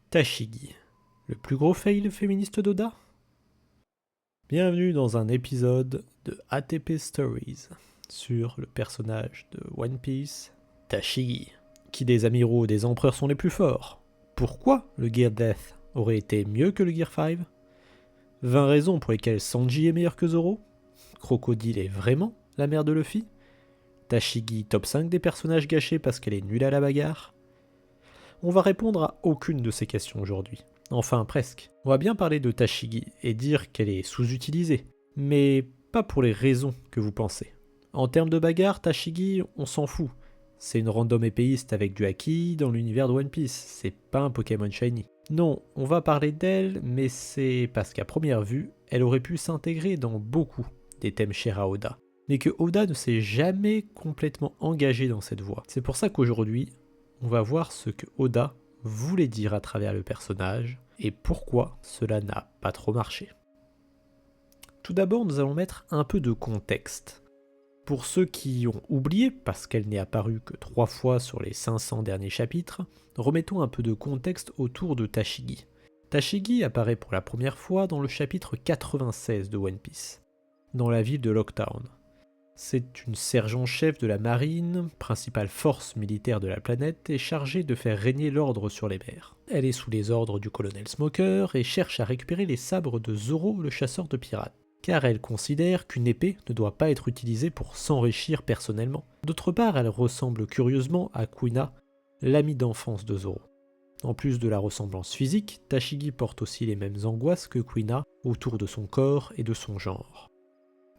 Tashigi, le plus gros fail féministe d'Oda? Bienvenue dans un épisode de ATP Stories sur le personnage de One Piece, Tashigi. Qui des amiraux ou des empereurs sont les plus forts? Pourquoi le Gear Death aurait été mieux que le Gear 5? 20 raisons pour lesquelles Sanji est meilleur que Zoro? Crocodile est vraiment la mère de Luffy? Tashigi top 5 des personnages gâchés parce qu'elle est nulle à la bagarre? On va répondre à aucune de ces questions aujourd'hui. Enfin, presque. On va bien parler de Tashigi et dire qu'elle est sous-utilisée, mais pas pour les raisons que vous pensez. En termes de bagarre, Tashigi, on s'en fout. C'est une random épéiste avec du haki dans l'univers de One Piece, c'est pas un Pokémon Shiny. Non, on va parler d'elle, mais c'est parce qu'à première vue, elle aurait pu s'intégrer dans beaucoup des thèmes chers à Oda, mais que Oda ne s'est jamais complètement engagé dans cette voie. C'est pour ça qu'aujourd'hui, on va voir ce que Oda voulait dire à travers le personnage et pourquoi cela n'a pas trop marché. Tout d'abord, nous allons mettre un peu de contexte. Pour ceux qui ont oublié, parce qu'elle n'est apparue que 3 fois sur les 500 derniers chapitres, remettons un peu de contexte autour de Tashigi. Tashigi apparaît pour la première fois dans le chapitre 96 de One Piece, dans la ville de Locktown. C'est une sergent-chef de la marine, principale force militaire de la planète, et chargée de faire régner l'ordre sur les mers. Elle est sous les ordres du colonel Smoker et cherche à récupérer les sabres de Zoro, le chasseur de pirates, car elle considère qu'une épée ne doit pas être utilisée pour s'enrichir personnellement. D'autre part, elle ressemble curieusement à Kuina, l'amie d'enfance de Zoro. En plus de la ressemblance physique, Tashigi porte aussi les mêmes angoisses que Kuina autour de son corps et de son genre.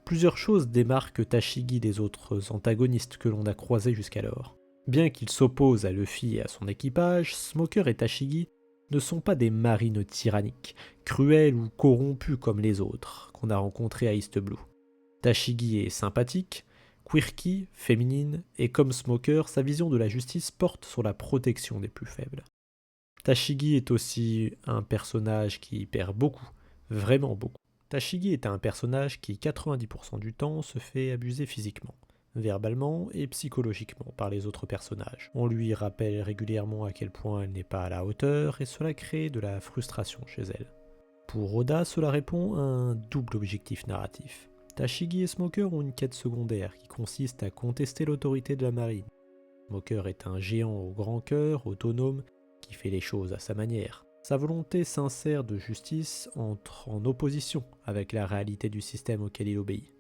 Plusieurs choses démarquent Tashigi des autres antagonistes que l'on a croisés jusqu'alors. Bien qu'ils s'opposent à Luffy et à son équipage, Smoker et Tashigi ne sont pas des marines tyranniques, cruelles ou corrompues comme les autres qu'on a rencontrés à East Blue. Tashigi est sympathique, quirky, féminine, et comme Smoker, sa vision de la justice porte sur la protection des plus faibles. Tashigi est aussi un personnage qui perd beaucoup, vraiment beaucoup. Tashigi est un personnage qui 90% du temps se fait abuser physiquement, verbalement et psychologiquement par les autres personnages. On lui rappelle régulièrement à quel point elle n'est pas à la hauteur et cela crée de la frustration chez elle. Pour Oda, cela répond à un double objectif narratif. Tashigi et Smoker ont une quête secondaire qui consiste à contester l'autorité de la marine. Smoker est un géant au grand cœur, autonome, qui fait les choses à sa manière. Sa volonté sincère de justice entre en opposition avec la réalité du système auquel il obéit.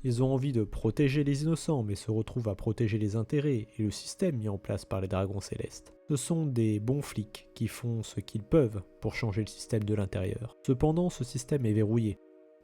Ils ont envie de protéger les innocents, mais se retrouvent à protéger les intérêts et le système mis en place par les dragons célestes. Ce sont des bons flics qui font ce qu'ils peuvent pour changer le système de l'intérieur. Cependant, ce système est verrouillé.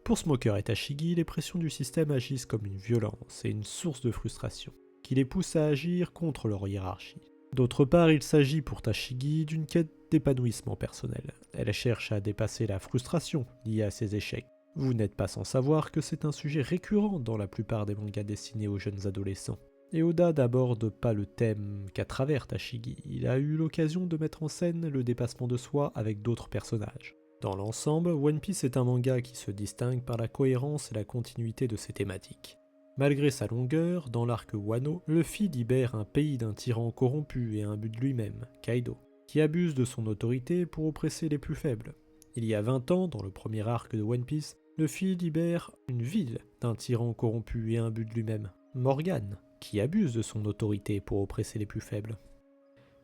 Pour Smoker et Tashigi, les pressions du système agissent comme une violence et une source de frustration, qui les pousse à agir contre leur hiérarchie. D'autre part, il s'agit pour Tashigi d'une quête d'épanouissement personnel. Elle cherche à dépasser la frustration liée à ses échecs. Vous n'êtes pas sans savoir que c'est un sujet récurrent dans la plupart des mangas destinés aux jeunes adolescents. Et Oda n'aborde pas le thème qu'à travers Tashigi. Il a eu l'occasion de mettre en scène le dépassement de soi avec d'autres personnages. Dans l'ensemble, One Piece est un manga qui se distingue par la cohérence et la continuité de ses thématiques. Malgré sa longueur, dans l'arc Wano, Luffy libère un pays d'un tyran corrompu et imbu de lui-même, Kaido, qui abuse de son autorité pour oppresser les plus faibles. Il y a 20 ans, dans le premier arc de One Piece, Luffy libère une ville d'un tyran corrompu et imbu de lui-même, Morgan, qui abuse de son autorité pour oppresser les plus faibles.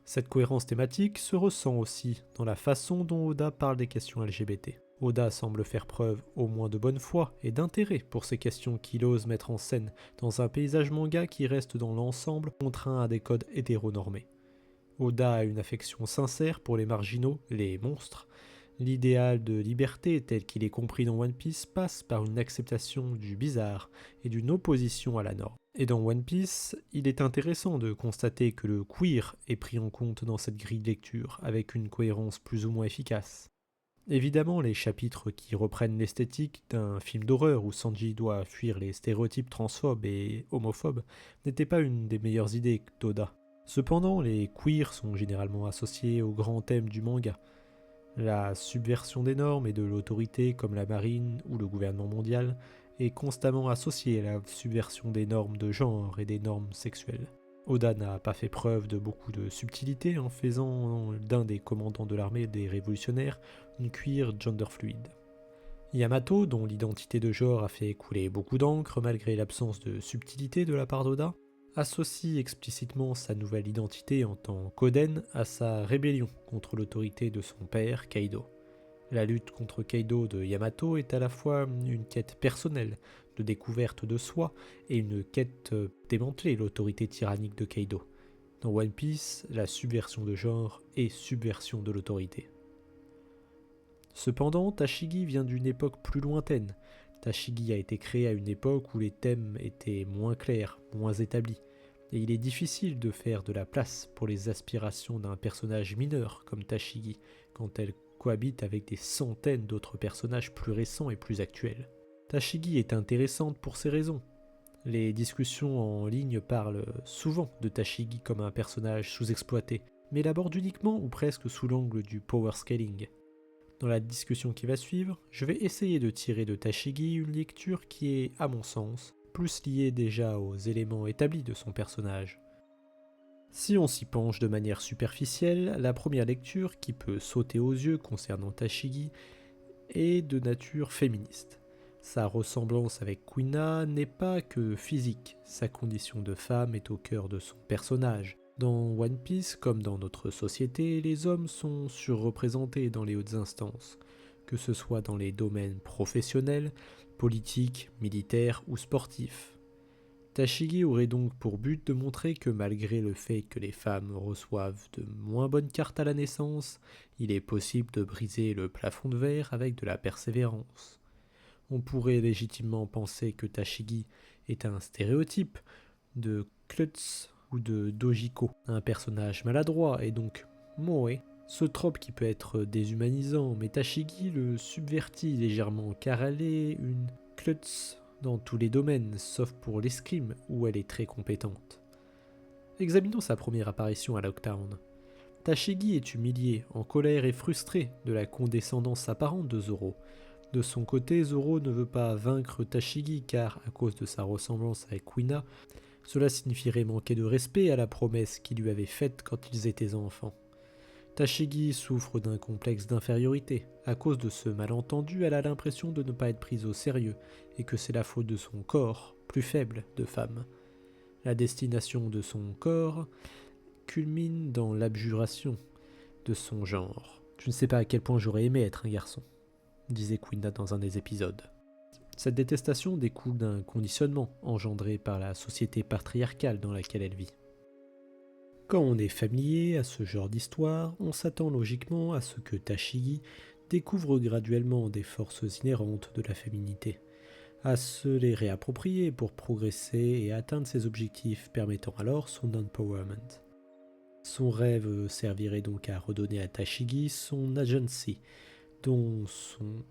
Cette cohérence thématique se ressent aussi dans la façon dont Oda parle des questions LGBT. Oda semble faire preuve au moins de bonne foi et d'intérêt pour ces questions qu'il ose mettre en scène dans un paysage manga qui reste dans l'ensemble contraint à des codes hétéronormés. Oda a une affection sincère pour les marginaux, les monstres. L'idéal de liberté tel qu'il est compris dans One Piece passe par une acceptation du bizarre et d'une opposition à la norme. Et dans One Piece, il est intéressant de constater que le queer est pris en compte dans cette grille de lecture avec une cohérence plus ou moins efficace. Évidemment, les chapitres qui reprennent l'esthétique d'un film d'horreur où Sanji doit fuir les stéréotypes transphobes et homophobes n'étaient pas une des meilleures idées d'Oda. Cependant, les queers sont généralement associés au grand thème du manga, la subversion des normes et de l'autorité comme la marine ou le gouvernement mondial est constamment associée à la subversion des normes de genre et des normes sexuelles. Oda n'a pas fait preuve de beaucoup de subtilité en faisant d'un des commandants de l'armée des révolutionnaires une cuir genderfluide. Yamato, dont l'identité de genre a fait couler beaucoup d'encre malgré l'absence de subtilité de la part d'Oda, associe explicitement sa nouvelle identité en tant qu'Oden à sa rébellion contre l'autorité de son père Kaido. La lutte contre Kaido de Yamato est à la fois une quête personnelle de découverte de soi et une quête démanteler l'autorité tyrannique de Kaido. Dans One Piece, la subversion de genre est subversion de l'autorité. Cependant, Tashigi vient d'une époque plus lointaine. Tashigi a été créé à une époque où les thèmes étaient moins clairs, moins établis, et il est difficile de faire de la place pour les aspirations d'un personnage mineur comme Tashigi quand elle cohabite avec des centaines d'autres personnages plus récents et plus actuels. Tashigi est intéressante pour ces raisons. Les discussions en ligne parlent souvent de Tashigi comme un personnage sous-exploité, mais l'abordent uniquement ou presque sous l'angle du power scaling. Dans la discussion qui va suivre, je vais essayer de tirer de Tashigi une lecture qui est, à mon sens, plus liée déjà aux éléments établis de son personnage. Si on s'y penche de manière superficielle, la première lecture qui peut sauter aux yeux concernant Tashigi est de nature féministe. Sa ressemblance avec Kuina n'est pas que physique, sa condition de femme est au cœur de son personnage. Dans One Piece, comme dans notre société, les hommes sont surreprésentés dans les hautes instances, que ce soit dans les domaines professionnels, politiques, militaires ou sportifs. Tashigi aurait donc pour but de montrer que malgré le fait que les femmes reçoivent de moins bonnes cartes à la naissance, il est possible de briser le plafond de verre avec de la persévérance. On pourrait légitimement penser que Tashigi est un stéréotype de Klutz ou de Dojiko, un personnage maladroit et donc moe. Ce trope qui peut être déshumanisant, mais Tashigi le subvertit légèrement car elle est une Klutz dans tous les domaines, sauf pour l'escrime où elle est très compétente. Examinons sa première apparition à Lockdown. Tashigi est humilié, en colère et frustré de la condescendance apparente de Zoro. De son côté, Zoro ne veut pas vaincre Tashigi car, à cause de sa ressemblance avec Kuina, cela signifierait manquer de respect à la promesse qu'il lui avait faite quand ils étaient enfants. Tashigi souffre d'un complexe d'infériorité. À cause de ce malentendu, elle a l'impression de ne pas être prise au sérieux et que c'est la faute de son corps, plus faible, de femme. La destination de son corps culmine dans l'abjuration de son genre. « Je ne sais pas à quel point j'aurais aimé être un garçon », disait Kuina dans un des épisodes. Cette détestation découle d'un conditionnement engendré par la société patriarcale dans laquelle elle vit. Quand on est familier à ce genre d'histoire, on s'attend logiquement à ce que Tashigi découvre graduellement des forces inhérentes de la féminité, à se les réapproprier pour progresser et atteindre ses objectifs permettant alors son empowerment. Son rêve servirait donc à redonner à Tashigi son agency, dont sont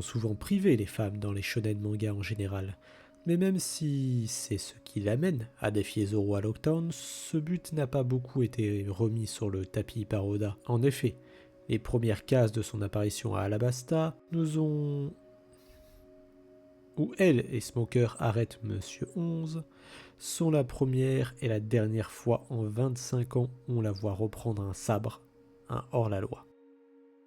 souvent privées les femmes dans les shonen manga en général. Mais même si c'est ce qui l'amène à défier Zoro à Lockdown, ce but n'a pas beaucoup été remis sur le tapis par Oda. En effet, les premières cases de son apparition à Alabasta où elle et Smoker arrêtent Monsieur 11 sont la première et la dernière fois en 25 ans où on la voit reprendre un sabre, un hors-la-loi.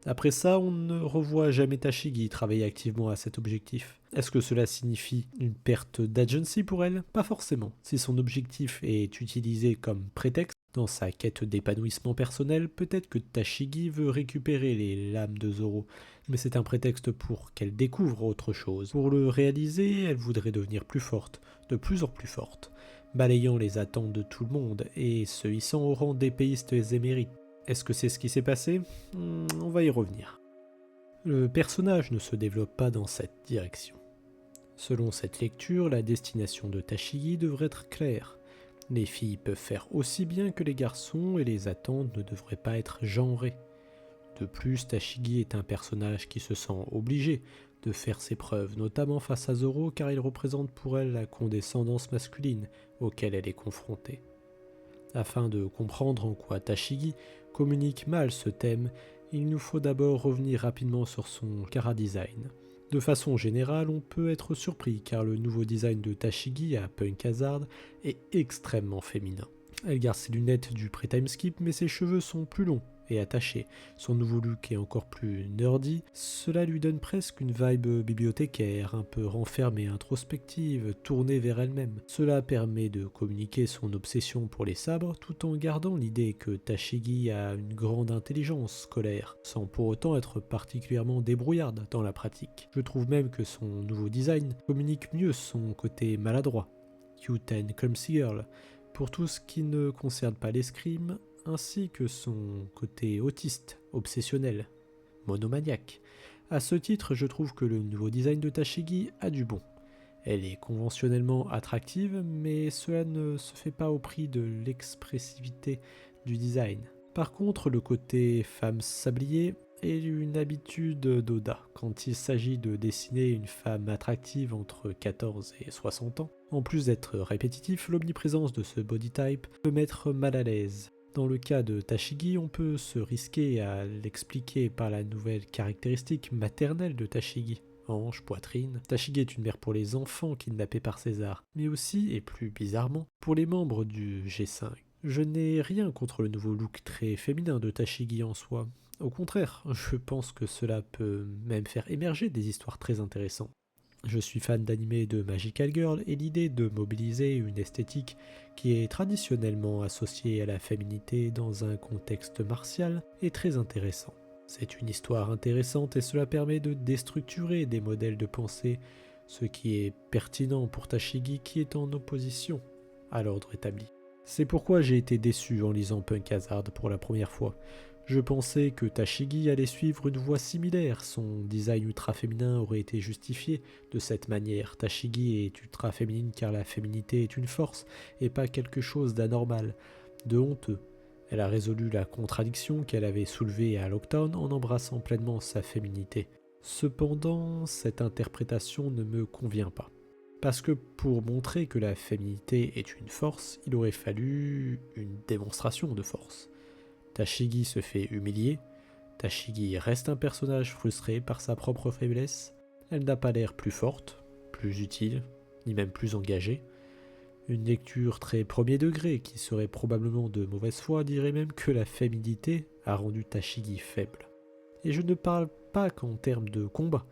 Après ça, on ne revoit jamais Tashigi travailler activement à cet objectif. Est-ce que cela signifie une perte d'agency pour elle ? Pas forcément. Si son objectif est utilisé comme prétexte dans sa quête d'épanouissement personnel, peut-être que Tashigi veut récupérer les lames de Zoro, mais c'est un prétexte pour qu'elle découvre autre chose. Pour le réaliser, elle voudrait devenir plus forte, de plus en plus forte, balayant les attentes de tout le monde et se hissant au rang d'épéiste émérite. Est-ce que c'est ce qui s'est passé ? On va y revenir. Le personnage ne se développe pas dans cette direction. Selon cette lecture, la destination de Tashigi devrait être claire. Les filles peuvent faire aussi bien que les garçons et les attentes ne devraient pas être genrées. De plus, Tashigi est un personnage qui se sent obligé de faire ses preuves, notamment face à Zoro car il représente pour elle la condescendance masculine auquel elle est confrontée. Afin de comprendre en quoi Tashigi communique mal ce thème, il nous faut d'abord revenir rapidement sur son chara-design. De façon générale, on peut être surpris car le nouveau design de Tashigi à Punk Hazard est extrêmement féminin. Elle garde ses lunettes du pré-time skip mais ses cheveux sont plus longs et attachés. Son nouveau look est encore plus nerdy, cela lui donne presque une vibe bibliothécaire, un peu renfermée, introspective, tournée vers elle-même. Cela permet de communiquer son obsession pour les sabres tout en gardant l'idée que Tashigi a une grande intelligence scolaire, sans pour autant être particulièrement débrouillarde dans la pratique. Je trouve même que son nouveau design communique mieux son côté maladroit, cute and clumsy girl, pour tout ce qui ne concerne pas l'escrime, ainsi que son côté autiste, obsessionnel, monomaniaque. À ce titre, je trouve que le nouveau design de Tashigi a du bon. Elle est conventionnellement attractive, mais cela ne se fait pas au prix de l'expressivité du design. Par contre, le côté femme sablier est une habitude d'Oda quand il s'agit de dessiner une femme attractive entre 14 et 60 ans. En plus d'être répétitif, l'omniprésence de ce body type peut mettre mal à l'aise. Dans le cas de Tashigi, on peut se risquer à l'expliquer par la nouvelle caractéristique maternelle de Tashigi. Hanche, poitrine. Tashigi est une mère pour les enfants kidnappés par César, mais aussi, et plus bizarrement, pour les membres du G5. Je n'ai rien contre le nouveau look très féminin de Tashigi en soi. Au contraire, je pense que cela peut même faire émerger des histoires très intéressantes. Je suis fan d'anime de Magical Girl et l'idée de mobiliser une esthétique qui est traditionnellement associée à la féminité dans un contexte martial est très intéressant. C'est une histoire intéressante et cela permet de déstructurer des modèles de pensée, ce qui est pertinent pour Tashigi qui est en opposition à l'ordre établi. C'est pourquoi j'ai été déçu en lisant Punk Hazard pour la première fois. Je pensais que Tashigi allait suivre une voie similaire, son design ultra féminin aurait été justifié de cette manière. Tashigi est ultra féminine car la féminité est une force et pas quelque chose d'anormal, de honteux. Elle a résolu la contradiction qu'elle avait soulevée à Lockdown en embrassant pleinement sa féminité. Cependant, cette interprétation ne me convient pas. Parce que pour montrer que la féminité est une force, il aurait fallu une démonstration de force. Tashigi se fait humilier, Tashigi reste un personnage frustré par sa propre faiblesse, elle n'a pas l'air plus forte, plus utile, ni même plus engagée. Une lecture très premier degré qui serait probablement de mauvaise foi dirait même que la féminité a rendu Tashigi faible. Et je ne parle pas qu'en termes de combat.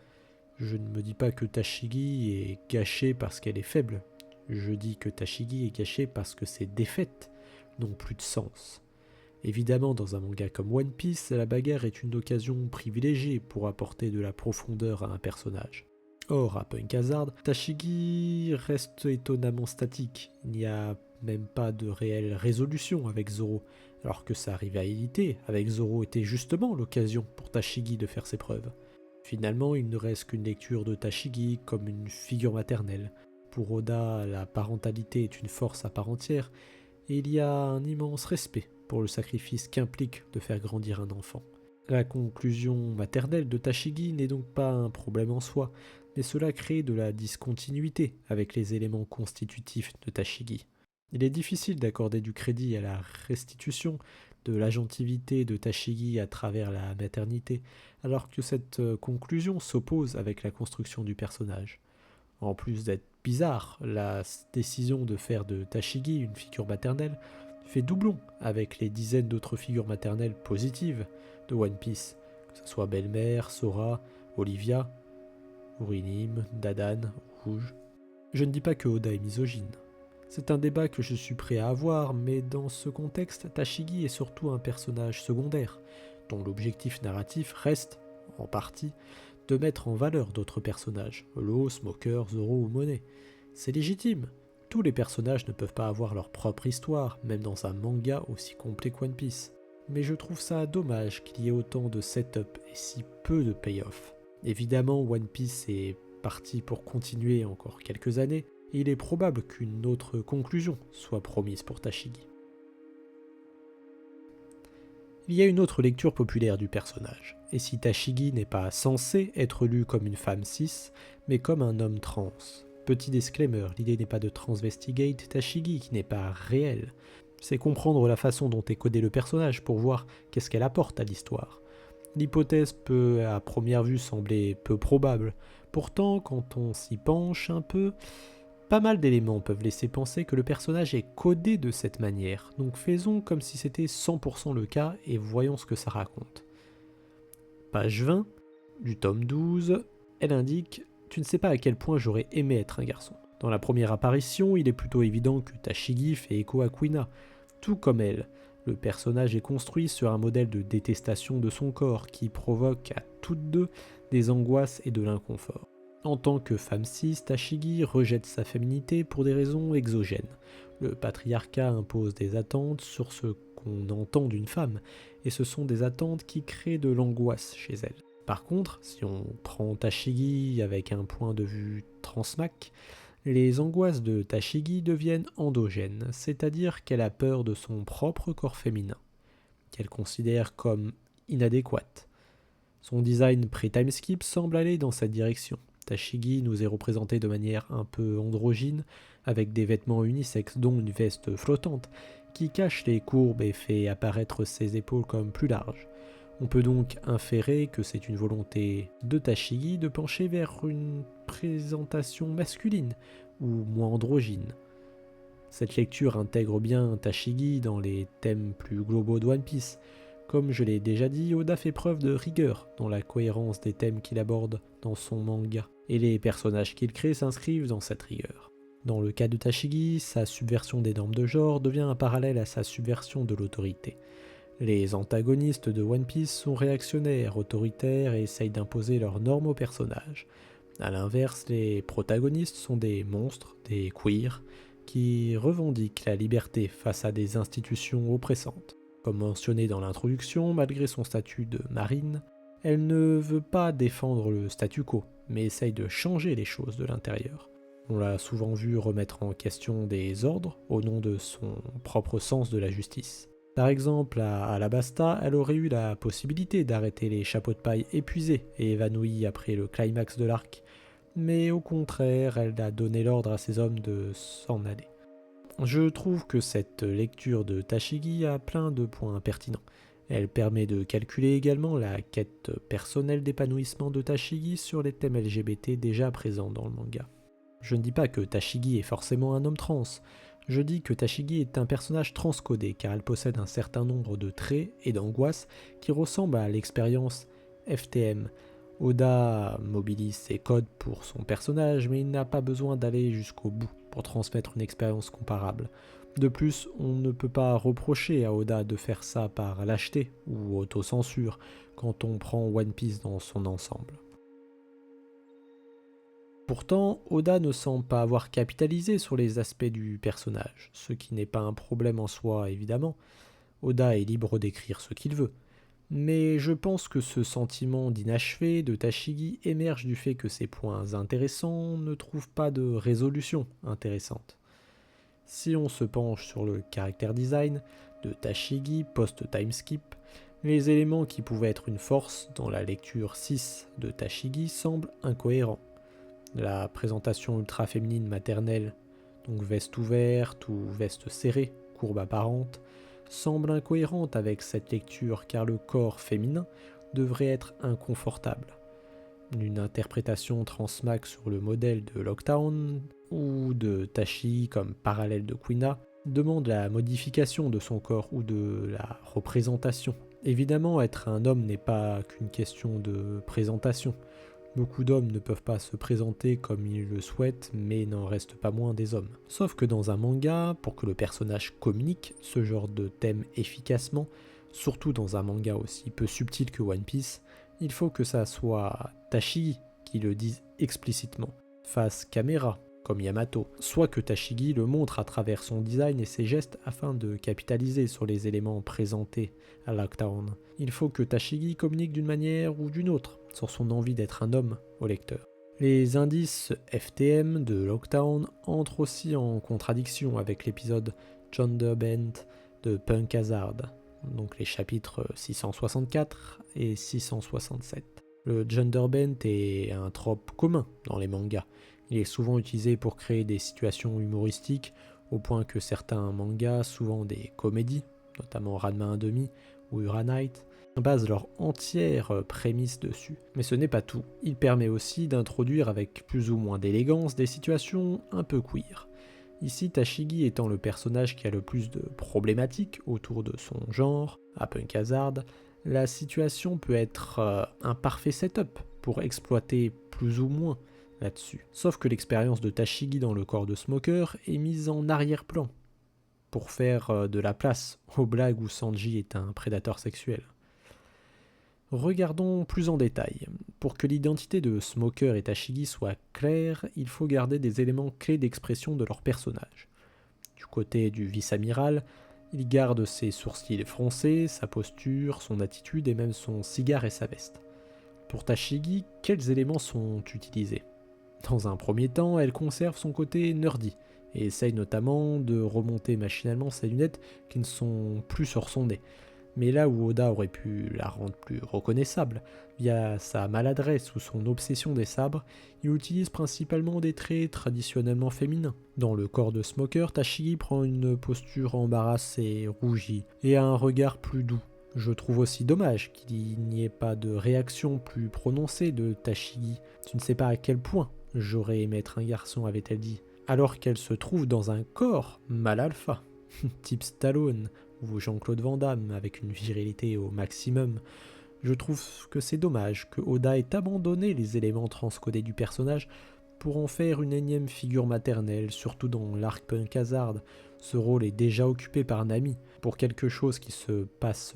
Je ne me dis pas que Tashigi est gâchée parce qu'elle est faible. Je dis que Tashigi est gâchée parce que ses défaites n'ont plus de sens. Évidemment, dans un manga comme One Piece, la bagarre est une occasion privilégiée pour apporter de la profondeur à un personnage. Or, à Punk Hazard, Tashigi reste étonnamment statique. Il n'y a même pas de réelle résolution avec Zoro, alors que sa rivalité avec Zoro était justement l'occasion pour Tashigi de faire ses preuves. Finalement, il ne reste qu'une lecture de Tashigi comme une figure maternelle. Pour Oda, la parentalité est une force à part entière, et il y a un immense respect pour le sacrifice qu'implique de faire grandir un enfant. La conclusion maternelle de Tashigi n'est donc pas un problème en soi, mais cela crée de la discontinuité avec les éléments constitutifs de Tashigi. Il est difficile d'accorder du crédit à la restitution de l'agentivité de Tashigi à travers la maternité, alors que cette conclusion s'oppose avec la construction du personnage. En plus d'être bizarre, la décision de faire de Tashigi une figure maternelle fait doublon avec les dizaines d'autres figures maternelles positives de One Piece, que ce soit Belle-Mère, Sora, Olivia, Urinim, Dadan, Rouge. Je ne dis pas que Oda est misogyne. C'est un débat que je suis prêt à avoir, mais dans ce contexte, Tashigi est surtout un personnage secondaire, dont l'objectif narratif reste, en partie, de mettre en valeur d'autres personnages, Law, Smoker, Zoro ou Monet. C'est légitime. Tous les personnages ne peuvent pas avoir leur propre histoire, même dans un manga aussi complet qu'One Piece. Mais je trouve ça dommage qu'il y ait autant de setup et si peu de payoff. Évidemment, One Piece est parti pour continuer encore quelques années, et il est probable qu'une autre conclusion soit promise pour Tashigi. Il y a une autre lecture populaire du personnage, et si Tashigi n'est pas censé être lu comme une femme cis, mais comme un homme trans. Petit disclaimer, l'idée n'est pas de transvestigate Tashigi qui n'est pas réelle, c'est comprendre la façon dont est codé le personnage pour voir qu'est-ce qu'elle apporte à l'histoire. L'hypothèse peut à première vue sembler peu probable, Pourtant, quand on s'y penche un peu, pas mal d'éléments peuvent laisser penser que le personnage est codé de cette manière, donc faisons comme si c'était 100% le cas et voyons ce que ça raconte. Page 20 du tome 12, elle indique « Tu ne sais pas à quel point j'aurais aimé être un garçon ». Dans la première apparition, il est plutôt évident que Tashigi fait écho à Kuina, tout comme elle. Le personnage est construit sur un modèle de détestation de son corps qui provoque à toutes deux des angoisses et de l'inconfort. En tant que femme cis, Tashigi rejette sa féminité pour des raisons exogènes. Le patriarcat impose des attentes sur ce qu'on entend d'une femme, et ce sont des attentes qui créent de l'angoisse chez elle. Par contre, si on prend Tashigi avec un point de vue transmac, les angoisses de Tashigi deviennent endogènes, c'est-à-dire qu'elle a peur de son propre corps féminin, qu'elle considère comme inadéquate. Son design pré-timeskip semble aller dans cette direction. Tashigi nous est représenté de manière un peu androgyne, avec des vêtements unisexes dont une veste flottante, qui cache les courbes et fait apparaître ses épaules comme plus larges. On peut donc inférer que c'est une volonté de Tashigi de pencher vers une présentation masculine, ou moins androgyne. Cette lecture intègre bien Tashigi dans les thèmes plus globaux de One Piece. Comme je l'ai déjà dit, Oda fait preuve de rigueur dans la cohérence des thèmes qu'il aborde dans son manga, et les personnages qu'il crée s'inscrivent dans cette rigueur. Dans le cas de Tashigi, sa subversion des normes de genre devient un parallèle à sa subversion de l'autorité. Les antagonistes de One Piece sont réactionnaires, autoritaires et essayent d'imposer leurs normes aux personnages. A l'inverse, les protagonistes sont des monstres, des queers, qui revendiquent la liberté face à des institutions oppressantes. Comme mentionné dans l'introduction, malgré son statut de marine, elle ne veut pas défendre le statu quo, mais essaye de changer les choses de l'intérieur. On l'a souvent vu remettre en question des ordres au nom de son propre sens de la justice. Par exemple, à Alabasta, elle aurait eu la possibilité d'arrêter les chapeaux de paille épuisés et évanouis après le climax de l'arc, mais au contraire, elle a donné l'ordre à ses hommes de s'en aller. Je trouve que cette lecture de Tashigi a plein de points pertinents. Elle permet de calculer également la quête personnelle d'épanouissement de Tashigi sur les thèmes LGBT déjà présents dans le manga. Je ne dis pas que Tashigi est forcément un homme trans, je dis que Tashigi est un personnage transcodé car elle possède un certain nombre de traits et d'angoisses qui ressemblent à l'expérience FTM. Oda mobilise ses codes pour son personnage, mais il n'a pas besoin d'aller jusqu'au bout pour transmettre une expérience comparable. De plus, on ne peut pas reprocher à Oda de faire ça par lâcheté ou autocensure quand on prend One Piece dans son ensemble. Pourtant, Oda ne semble pas avoir capitalisé sur les aspects du personnage, ce qui n'est pas un problème en soi évidemment. Oda est libre d'écrire ce qu'il veut. Mais je pense que ce sentiment d'inachevé de Tashigi émerge du fait que ses points intéressants ne trouvent pas de résolution intéressante. Si on se penche sur le character design de Tashigi post-timeskip, les éléments qui pouvaient être une force dans la lecture 6 de Tashigi semblent incohérents. La présentation ultra-féminine maternelle, donc veste ouverte ou veste serrée, courbe apparente, semble incohérente avec cette lecture car le corps féminin devrait être inconfortable. Une interprétation transmac sur le modèle de Lockdown ou de Tashi comme parallèle de Kuina demande la modification de son corps ou de la représentation. Évidemment, être un homme n'est pas qu'une question de présentation. Beaucoup d'hommes ne peuvent pas se présenter comme ils le souhaitent, mais n'en restent pas moins des hommes. Sauf que dans un manga, pour que le personnage communique ce genre de thème efficacement, surtout dans un manga aussi peu subtil que One Piece, il faut que ça soit Tashigi qui le dise explicitement, face caméra, comme Yamato, soit que Tashigi le montre à travers son design et ses gestes afin de capitaliser sur les éléments présentés à Lockdown. Il faut que Tashigi communique d'une manière ou d'une autre sur son envie d'être un homme au lecteur. Les indices FTM de Lockdown entrent aussi en contradiction avec l'épisode Genderbend de Punk Hazard, donc les chapitres 664 et 667. Le genderbend est un trope commun dans les mangas. Il est souvent utilisé pour créer des situations humoristiques, au point que certains mangas, souvent des comédies, notamment Ranma 1/2 ou Uranite, basent leur entière prémisse dessus. Mais ce n'est pas tout. Il permet aussi d'introduire avec plus ou moins d'élégance des situations un peu queer. Ici, Tashigi étant le personnage qui a le plus de problématiques autour de son genre, à Punk Hazard, la situation peut être un parfait setup pour exploiter plus ou moins là-dessus. Sauf que l'expérience de Tashigi dans le corps de Smoker est mise en arrière-plan pour faire de la place aux blagues où Sanji est un prédateur sexuel. Regardons plus en détail. Pour que l'identité de Smoker et Tashigi soit claire, il faut garder des éléments clés d'expression de leur personnage. Du côté du vice-amiral, il garde ses sourcils froncés, sa posture, son attitude et même son cigare et sa veste. Pour Tashigi, quels éléments sont utilisés ? Dans un premier temps, elle conserve son côté nerdy et essaye notamment de remonter machinalement ses lunettes qui ne sont plus sur son nez. Mais là où Oda aurait pu la rendre plus reconnaissable, via sa maladresse ou son obsession des sabres, il utilise principalement des traits traditionnellement féminins. Dans le corps de Smoker, Tashigi prend une posture embarrassée, rougie, et a un regard plus doux. Je trouve aussi dommage qu'il n'y ait pas de réaction plus prononcée de Tashigi. Tu ne sais pas à quel point j'aurais aimé être un garçon, avait-elle dit, alors qu'elle se trouve dans un corps mal alpha, type Stallone, ou Jean-Claude Van Damme avec une virilité au maximum. Je trouve que c'est dommage que Oda ait abandonné les éléments transcodés du personnage pour en faire une énième figure maternelle, surtout dans l'arc Punk Hazard. Ce rôle est déjà occupé par Nami. Pour quelque chose qui se passe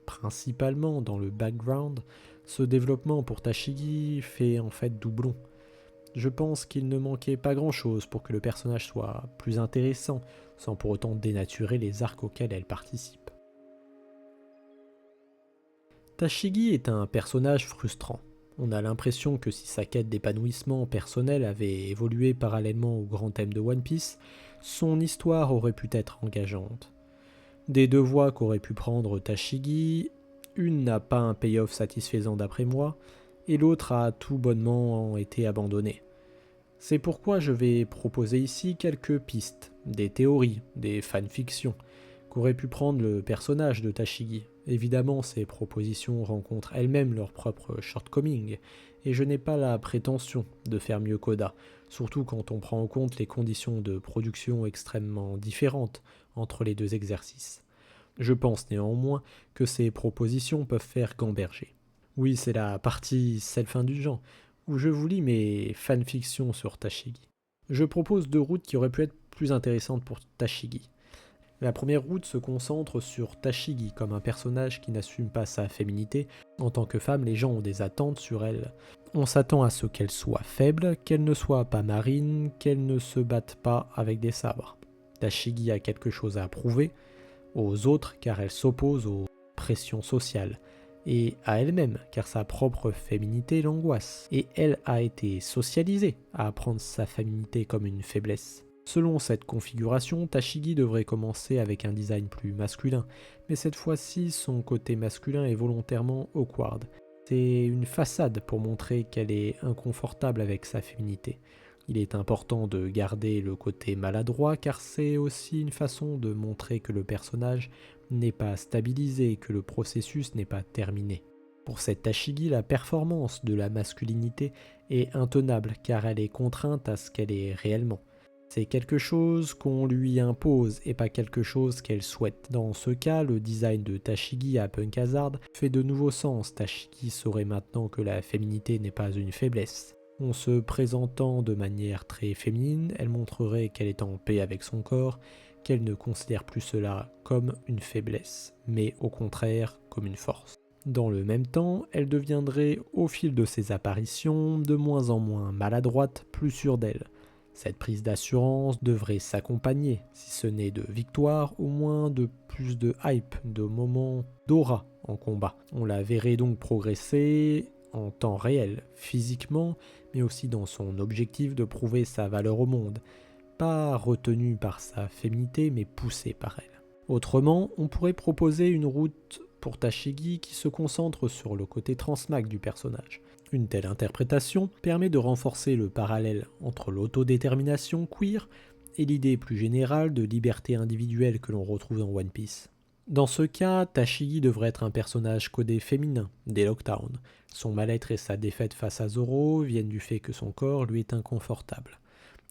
principalement dans le background, ce développement pour Tashigi fait en fait doublon. Je pense qu'il ne manquait pas grand-chose pour que le personnage soit plus intéressant, sans pour autant dénaturer les arcs auxquels elle participe. Tashigi est un personnage frustrant. On a l'impression que si sa quête d'épanouissement personnel avait évolué parallèlement au grand thème de One Piece, son histoire aurait pu être engageante. Des deux voies qu'aurait pu prendre Tashigi, une n'a pas un payoff satisfaisant d'après moi, et l'autre a tout bonnement été abandonnée. C'est pourquoi je vais proposer ici quelques pistes, des théories, des fanfictions, qu'aurait pu prendre le personnage de Tashigi. Évidemment, ces propositions rencontrent elles-mêmes leurs propres shortcomings, et je n'ai pas la prétention de faire mieux qu'Oda, surtout quand on prend en compte les conditions de production extrêmement différentes entre les deux exercices. Je pense néanmoins que ces propositions peuvent faire gamberger. Oui, c'est la partie self-indulgente, où je vous lis mes fanfictions sur Tashigi. Je propose deux routes qui auraient pu être plus intéressantes pour Tashigi. La première route se concentre sur Tashigi comme un personnage qui n'assume pas sa féminité. En tant que femme, les gens ont des attentes sur elle. On s'attend à ce qu'elle soit faible, qu'elle ne soit pas marine, qu'elle ne se batte pas avec des sabres. Tashigi a quelque chose à prouver aux autres car elle s'oppose aux pressions sociales, et à elle-même car sa propre féminité l'angoisse, et elle a été socialisée à prendre sa féminité comme une faiblesse. Selon cette configuration, Tashigi devrait commencer avec un design plus masculin, mais cette fois-ci son côté masculin est volontairement awkward. C'est une façade pour montrer qu'elle est inconfortable avec sa féminité. Il est important de garder le côté maladroit car c'est aussi une façon de montrer que le personnage n'est pas stabilisé et que le processus n'est pas terminé. Pour cette Tashigi, la performance de la masculinité est intenable car elle est contrainte à ce qu'elle est réellement. C'est quelque chose qu'on lui impose et pas quelque chose qu'elle souhaite. Dans ce cas, le design de Tashigi à Punk Hazard fait de nouveau sens. Tashigi saurait maintenant que la féminité n'est pas une faiblesse. En se présentant de manière très féminine, elle montrerait qu'elle est en paix avec son corps, qu'elle ne considère plus cela comme une faiblesse, mais au contraire comme une force. Dans le même temps, elle deviendrait, au fil de ses apparitions, de moins en moins maladroite, plus sûre d'elle. Cette prise d'assurance devrait s'accompagner, si ce n'est de victoire, au moins de plus de hype, de moments d'aura en combat. On la verrait donc progresser en temps réel, physiquement, mais aussi dans son objectif de prouver sa valeur au monde, pas retenue par sa féminité, mais poussée par elle. Autrement, on pourrait proposer une route pour Tashigi qui se concentre sur le côté transmag du personnage. Une telle interprétation permet de renforcer le parallèle entre l'autodétermination queer et l'idée plus générale de liberté individuelle que l'on retrouve dans One Piece. Dans ce cas, Tashigi devrait être un personnage codé féminin dès Lockdown. Son mal-être et sa défaite face à Zoro viennent du fait que son corps lui est inconfortable.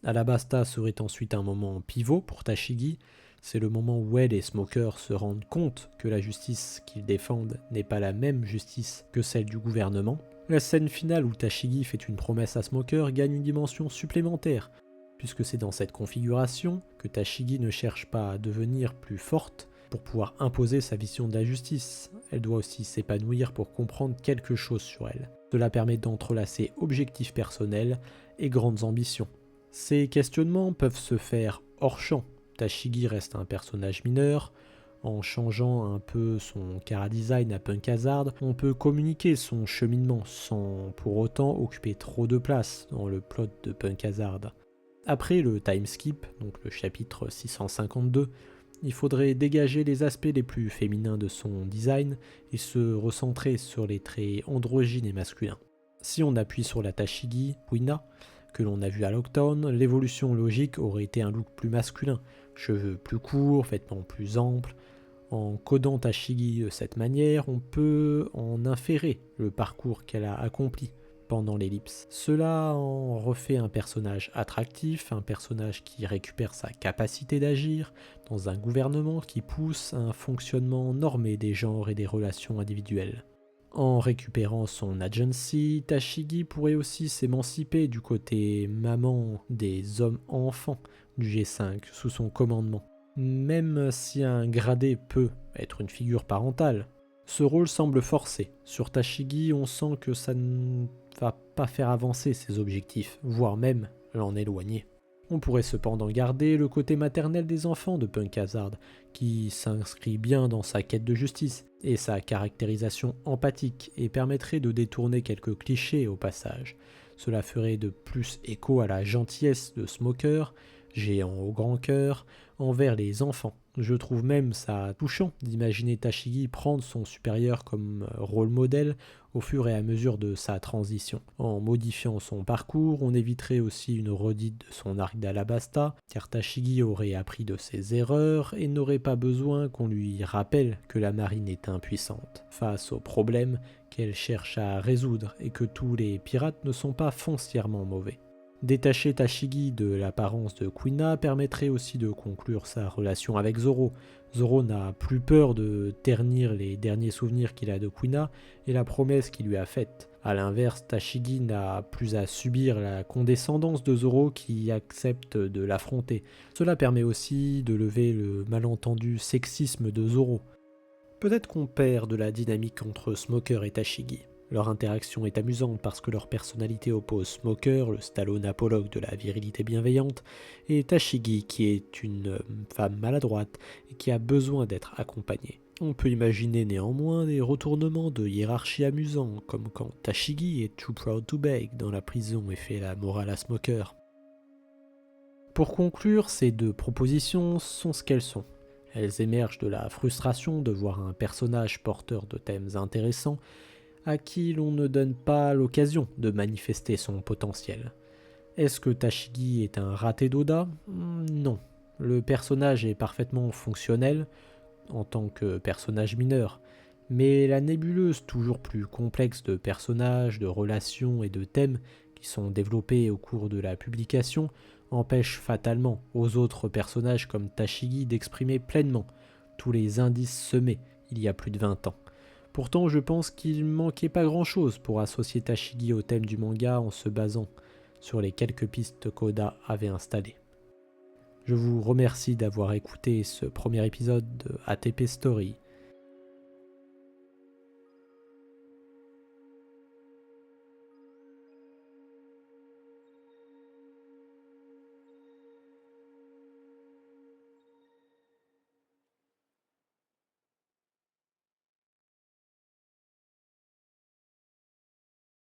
Alabasta serait ensuite un moment pivot pour Tashigi. C'est le moment où elle et Smoker se rendent compte que la justice qu'ils défendent n'est pas la même justice que celle du gouvernement. La scène finale où Tashigi fait une promesse à Smoker gagne une dimension supplémentaire, puisque c'est dans cette configuration que Tashigi ne cherche pas à devenir plus forte pour pouvoir imposer sa vision de la justice. Elle doit aussi s'épanouir pour comprendre quelque chose sur elle. Cela permet d'entrelacer objectifs personnels et grandes ambitions. Ces questionnements peuvent se faire hors champ. Tashigi reste un personnage mineur. En changeant un peu son chara-design à Punk Hazard, on peut communiquer son cheminement sans pour autant occuper trop de place dans le plot de Punk Hazard. Après le time skip, donc le chapitre 652, il faudrait dégager les aspects les plus féminins de son design et se recentrer sur les traits androgynes et masculins. Si on appuie sur la Tashigi, Kuina, que l'on a vu à Lockdown, l'évolution logique aurait été un look plus masculin, cheveux plus courts, vêtements plus amples. En codant Tashigi de cette manière, on peut en inférer le parcours qu'elle a accompli pendant l'ellipse. Cela en refait un personnage attractif, un personnage qui récupère sa capacité d'agir dans un gouvernement qui pousse un fonctionnement normé des genres et des relations individuelles. En récupérant son agency, Tashigi pourrait aussi s'émanciper du côté maman des hommes-enfants du G5 sous son commandement. Même si un gradé peut être une figure parentale, ce rôle semble forcé. Sur Tashigi, on sent que ça ne va pas faire avancer ses objectifs, voire même l'en éloigner. On pourrait cependant garder le côté maternel des enfants de Punk Hazard, qui s'inscrit bien dans sa quête de justice et sa caractérisation empathique et permettrait de détourner quelques clichés au passage. Cela ferait de plus écho à la gentillesse de Smoker, géant au grand cœur, envers les enfants. Je trouve même ça touchant d'imaginer Tashigi prendre son supérieur comme rôle modèle au fur et à mesure de sa transition. En modifiant son parcours, on éviterait aussi une redite de son arc d'Alabasta, car Tashigi aurait appris de ses erreurs et n'aurait pas besoin qu'on lui rappelle que la marine est impuissante face aux problèmes qu'elle cherche à résoudre et que tous les pirates ne sont pas foncièrement mauvais. Détacher Tashigi de l'apparence de Kuina permettrait aussi de conclure sa relation avec Zoro. Zoro n'a plus peur de ternir les derniers souvenirs qu'il a de Kuina et la promesse qu'il lui a faite. A l'inverse, Tashigi n'a plus à subir la condescendance de Zoro qui accepte de l'affronter. Cela permet aussi de lever le malentendu sexisme de Zoro. Peut-être qu'on perd de la dynamique entre Smoker et Tashigi. Leur interaction est amusante parce que leur personnalité oppose Smoker, le Stallone apologue de la virilité bienveillante, et Tashigi qui est une femme maladroite et qui a besoin d'être accompagnée. On peut imaginer néanmoins des retournements de hiérarchie amusants, comme quand Tashigi est too proud to beg dans la prison et fait la morale à Smoker. Pour conclure, ces deux propositions sont ce qu'elles sont. Elles émergent de la frustration de voir un personnage porteur de thèmes intéressants à qui l'on ne donne pas l'occasion de manifester son potentiel. Est-ce que Tashigi est un raté d'Oda ? Non. Le personnage est parfaitement fonctionnel en tant que personnage mineur, mais la nébuleuse toujours plus complexe de personnages, de relations et de thèmes qui sont développés au cours de la publication empêche fatalement aux autres personnages comme Tashigi d'exprimer pleinement tous les indices semés il y a plus de 20 ans. Pourtant, je pense qu'il manquait pas grand-chose pour associer Tashigi au thème du manga en se basant sur les quelques pistes qu'Oda avait installées. Je vous remercie d'avoir écouté ce premier épisode de ATP Story.